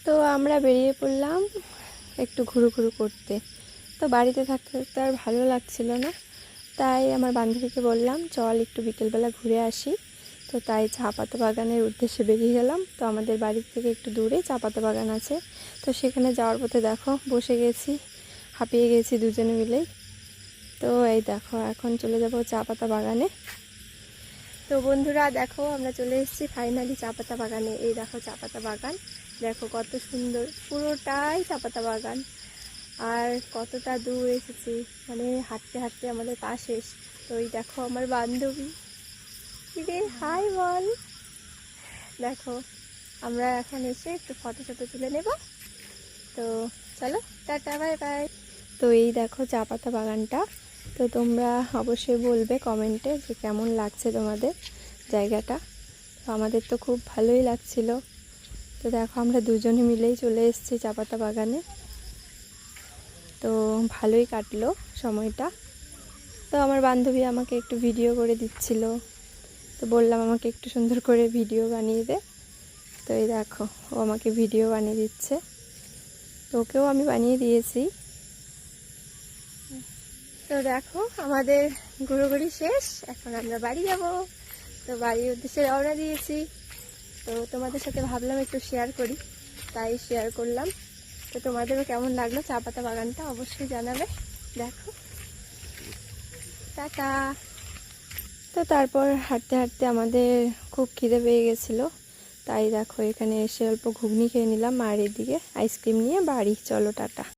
তো আমরা বেরিয়ে পড়লাম একটু ঘুরু করতে। তো বাড়িতে থাকতে থাকতে আর ভালো লাগছিল না, তাই আমার বান্ধবীকে বললাম চল একটু বিকেলবেলা ঘুরে আসি। তো তাই চা পাতা বাগানের উদ্দেশ্যে বেরিয়ে গেলাম। তো আমাদের বাড়ির থেকে একটু দূরে চা পাতা বাগান আছে। তো সেখানে যাওয়ার পথে দেখো বসে গেছি, হাঁপিয়ে গেছি দুজনে মিলেই। তো এই দেখো এখন চলে যাব চা পাতা বাগানে। তো বন্ধুরা দেখো আমরা চলে এসেছি ফাইনালি চা পাতা বাগানে। এই দেখো চা পাতা বাগান, দেখো কত সুন্দর, পুরোটাই চা পাতা বাগান। আর কতটা দূর এসেছি, মানে হাঁটতে হাঁটতে আমাদের পা শেষ। তো এই দেখো আমার বান্ধবী, রে হাই বল। দেখো আমরা এখন এসে একটু ফটো তুলে নেব। তো চলো টাটা বাই বাই। তো এই দেখো চা পাতা বাগানটা। তো তোমরা অবশ্যই বলবে কমেন্টে যে কেমন লাগছে তোমাদের জায়গাটা। তো আমাদের তো খুব ভালোই লাগছিল। তো দেখো আমরা দুজনে মিলেই চলে এসেছি চা পাতা বাগানে। তো ভালোই কাটলো সময়টা। তো আমার বান্ধবী আমাকে একটু ভিডিও করে দিচ্ছিল, তো বললাম আমাকে একটু সুন্দর করে ভিডিও বানিয়ে দে। তো এই দেখো ও আমাকে ভিডিও বানিয়ে দিচ্ছে, তো ওকেও আমি বানিয়ে দিয়েছি। তো দেখো আমাদের ঘোরাঘুরি শেষ, এখন আমরা বাড়ি যাব। তো বাড়ির উদ্দেশ্যে রওনা দিয়েছি। তো তোমাদের সাথে ভাবলাম একটু শেয়ার করি, তাই শেয়ার করলাম। তো তোমাদেরও কেমন লাগলো চা পাতা বাগানটা অবশ্যই জানাবে। দেখো টাটা। তো তারপর হাঁটতে হাঁটতে আমাদের খুব খিদে পেয়ে গেছিলো, তাই দেখো এখানে এসে অল্প ঘুগনি খেয়ে নিলাম। আর এদিকে আইসক্রিম নিয়ে বাড়ি। চলো টাটা।